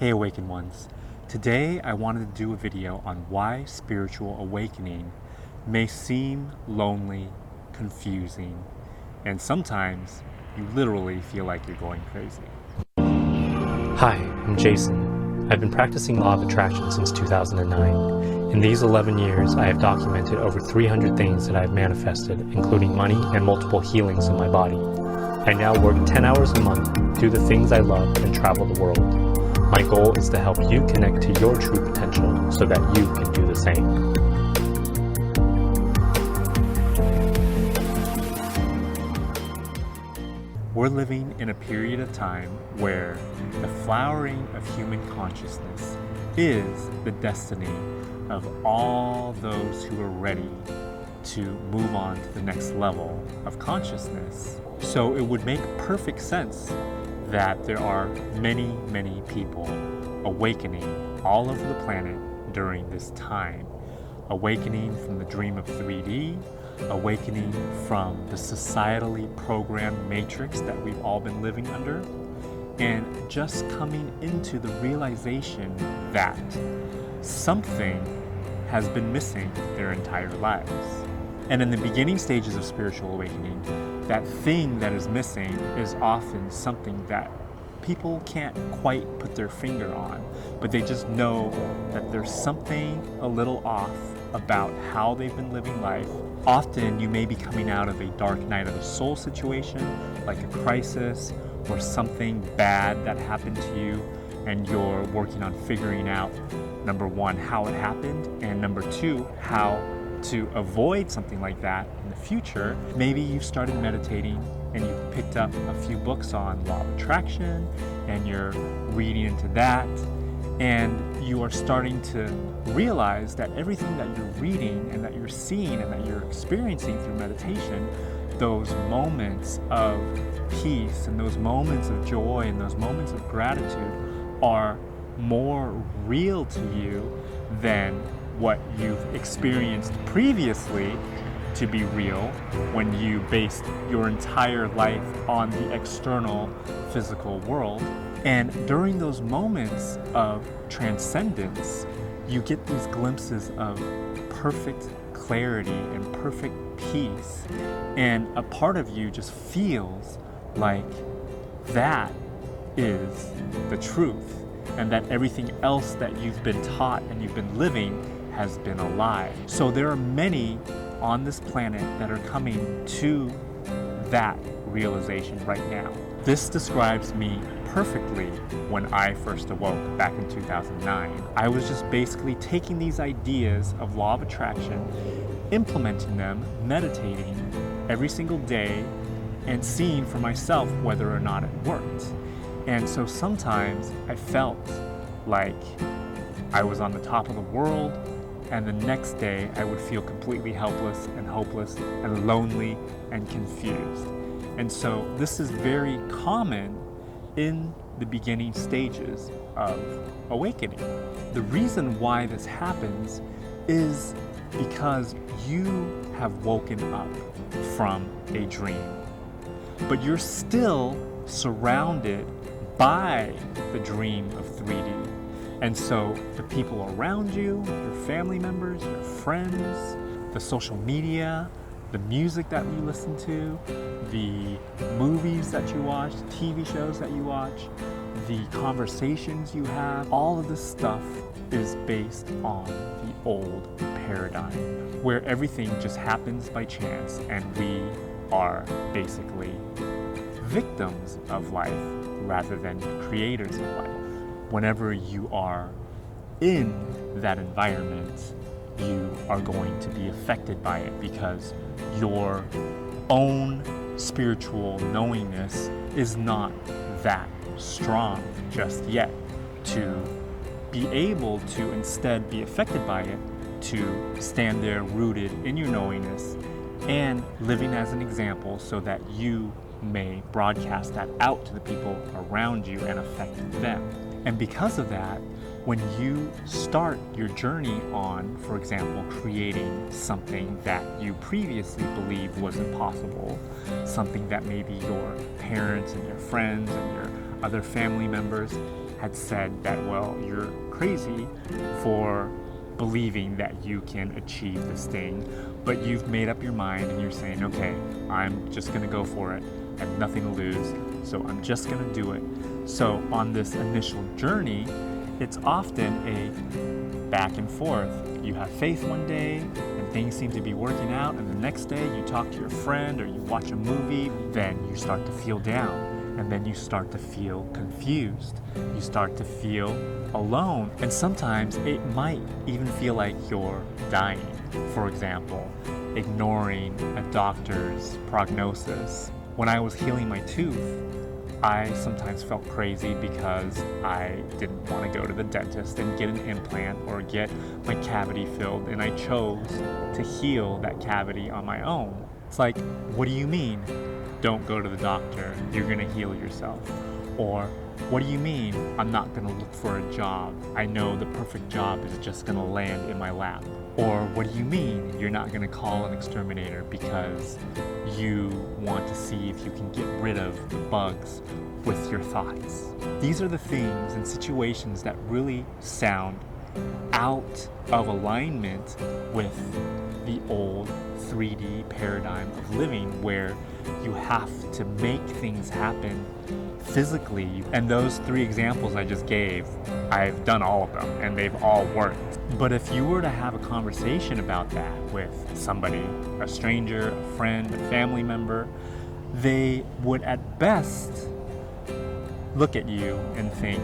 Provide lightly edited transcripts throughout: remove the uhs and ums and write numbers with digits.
Hey Awakened Ones. Today I wanted to do a video on why spiritual awakening may seem lonely, confusing, and sometimes you literally feel like you're going crazy. Hi, I'm Jason. I've been practicing law of attraction since 2009. In these 11 years, I have documented over 300 things that I have manifested, including money and multiple healings in my body. I now work 10 hours a month, do the things I love, and travel the world. My goal is to help you connect to your true potential so that you can do the same. We're living in a period of time where the flowering of human consciousness is the destiny of all those who are ready to move on to the next level of consciousness. So it would make perfect sense that there are many, many people awakening all over the planet during this time. Awakening from the dream of 3D, awakening from the societally programmed matrix that we've all been living under, and just coming into the realization that something has been missing their entire lives. And in the beginning stages of spiritual awakening, that thing that is missing is often something that people can't quite put their finger on, but they just know that there's something a little off about how they've been living life. Often you may be coming out of a dark night of the soul situation, like a crisis or something bad that happened to you, and you're working on figuring out, number one, how it happened, and number two, how to avoid something like that in the future. Maybe you've started meditating and you've picked up a few books on law of attraction and you're reading into that, and you are starting to realize that everything that you're reading and that you're seeing and that you're experiencing through meditation, those moments of peace and those moments of joy and those moments of gratitude are more real to you than what you've experienced previously to be real when you based your entire life on the external physical world. And during those moments of transcendence, you get these glimpses of perfect clarity and perfect peace. And a part of you just feels like that is the truth, and that everything else that you've been taught and you've been living has been a lie. So there are many on this planet that are coming to that realization right now. This describes me perfectly when I first awoke back in 2009. I was just basically taking these ideas of law of attraction, implementing them, meditating every single day, and seeing for myself whether or not it worked. And so sometimes I felt like I was on the top of the world, and the next day I would feel completely helpless and hopeless and lonely and confused. And so this is very common in the beginning stages of awakening. The reason why this happens is because you have woken up from a dream, but you're still surrounded by the dream of 3D. And so the people around you, your family members, your friends, the social media, the music that you listen to, the movies that you watch, the TV shows that you watch, the conversations you have, all of this stuff is based on the old paradigm where everything just happens by chance and we are basically victims of life rather than creators of life. Whenever you are in that environment, you are going to be affected by it because your own spiritual knowingness is not that strong just yet to be able to instead be affected by it, to stand there rooted in your knowingness and living as an example so that you may broadcast that out to the people around you and affect them. And because of that, when you start your journey on, for example, creating something that you previously believed was impossible, something that maybe your parents and your friends and your other family members had said that, well, you're crazy for believing that you can achieve this thing, but you've made up your mind and you're saying, okay, I'm just going to go for it. I have nothing to lose, so I'm just going to do it. So on this initial journey, it's often a back and forth. You have faith one day and things seem to be working out, and the next day you talk to your friend or you watch a movie, then you start to feel down, and then you start to feel confused. You start to feel alone, and sometimes it might even feel like you're dying. For example, ignoring a doctor's prognosis. When I was healing my tooth, I sometimes felt crazy because I didn't want to go to the dentist and get an implant or get my cavity filled, and I chose to heal that cavity on my own. It's like, what do you mean? Don't go to the doctor, you're going to heal yourself. Or, what do you mean I'm not going to look for a job? I know the perfect job is just going to land in my lap. Or, what do you mean you're not going to call an exterminator because you want to see if you can get rid of the bugs with your thoughts? These are the things and situations that really sound out of alignment with the old 3D paradigm of living, where you have to make things happen physically. And those 3 examples I just gave, I've done all of them and they've all worked. But if you were to have a conversation about that with somebody, a stranger, a friend, a family member, they would at best look at you and think,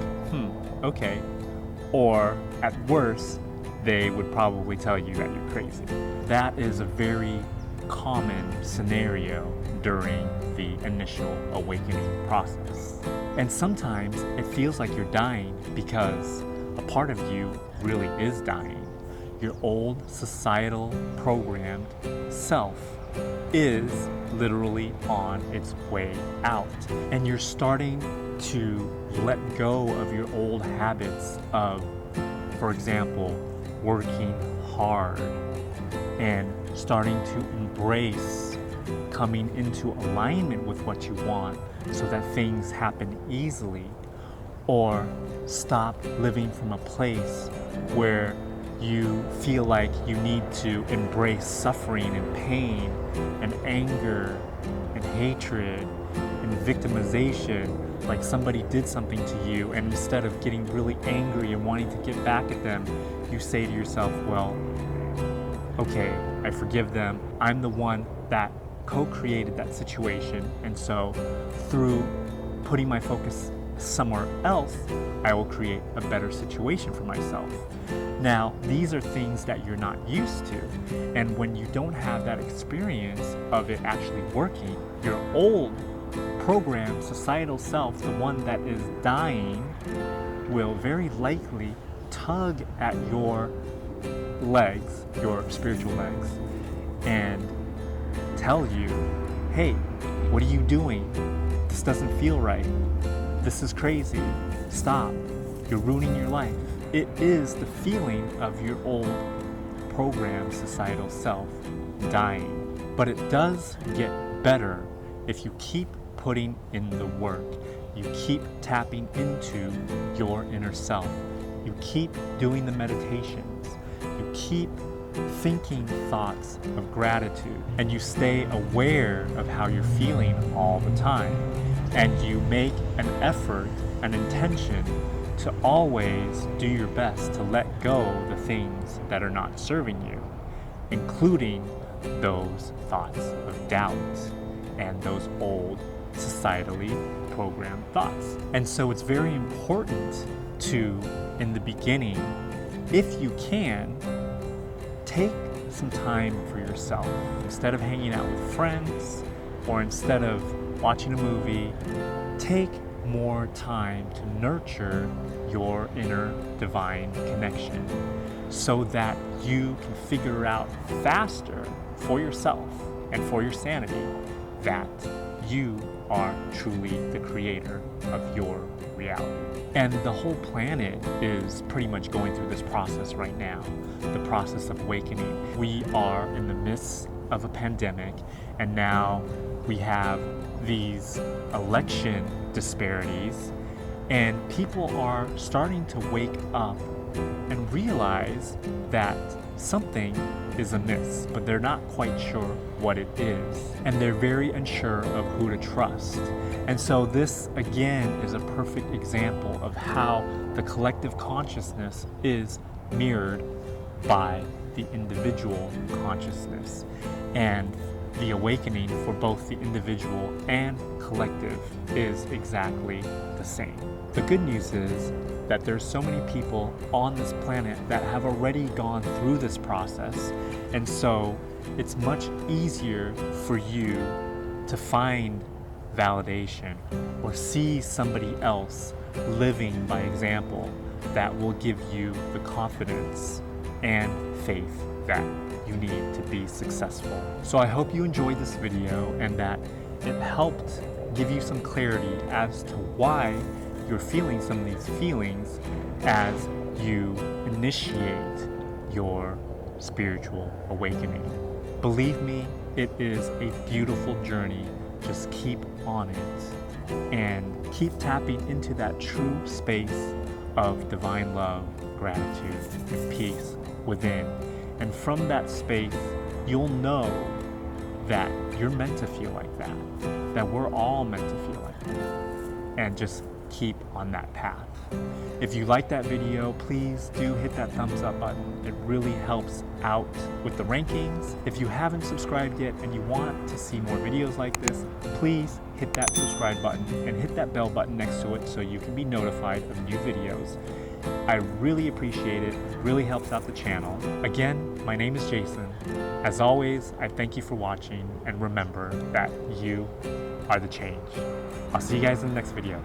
okay. Or at worst, they would probably tell you that you're crazy. That is a very common scenario during the initial awakening process. And sometimes it feels like you're dying because a part of you really is dying. Your old societal programmed self is literally on its way out. And you're starting to let go of your old habits of, for example, working hard and starting to embrace coming into alignment with what you want so that things happen easily, or stop living from a place where you feel like you need to embrace suffering and pain and anger and hatred and victimization, like somebody did something to you, and instead of getting really angry and wanting to get back at them, you say to yourself, well, okay, I forgive them. I'm the one that co-created that situation, and so through putting my focus somewhere else, I will create a better situation for myself. Now, these are things that you're not used to, and when you don't have that experience of it actually working, your old programmed societal self, the one that is dying, will very likely tug at your legs, your spiritual legs, and tell you, hey, what are you doing? This doesn't feel right. This is crazy. Stop. You're ruining your life. It is the feeling of your old programmed societal self dying. But it does get better if you keep putting in the work. You keep tapping into your inner self. You keep doing the meditations. You keep thinking thoughts of gratitude, and you stay aware of how you're feeling all the time, and you make an effort, an intention to always do your best to let go the things that are not serving you, including those thoughts of doubt and those old societally programmed thoughts. And so it's very important to, in the beginning, if you can, take some time for yourself. Instead of hanging out with friends or instead of watching a movie, take more time to nurture your inner divine connection so that you can figure out faster for yourself and for your sanity that you are truly the creator of your reality. And the whole planet is pretty much going through this process right now, the process of awakening. We are in the midst of a pandemic, and now we have these election disparities, And people are starting to wake up and realize that something is amiss, but they're not quite sure what it is. And they're very unsure of who to trust. And so this, again, is a perfect example of how the collective consciousness is mirrored by the individual consciousness. And the awakening for both the individual and collective is exactly the same. The good news is that there's so many people on this planet that have already gone through this process, and so it's much easier for you to find validation or see somebody else living by example that will give you the confidence and faith that you need to be successful. So I hope you enjoyed this video and that it helped give you some clarity as to why you're feeling some of these feelings as you initiate your spiritual awakening. Believe me, it is a beautiful journey. Just keep on it and keep tapping into that true space of divine love, gratitude, and peace within. And from that space, you'll know that you're meant to feel like that we're all meant to feel like that. And just keep on that path. If you like that video, please do hit that thumbs up button. It really helps out with the rankings. If you haven't subscribed yet and you want to see more videos like this, please hit that subscribe button and hit that bell button next to it so you can be notified of new videos. I really appreciate it. It really helps out the channel. Again, my name is Jason. As always, I thank you for watching, and remember that you are the change. I'll see you guys in the next video.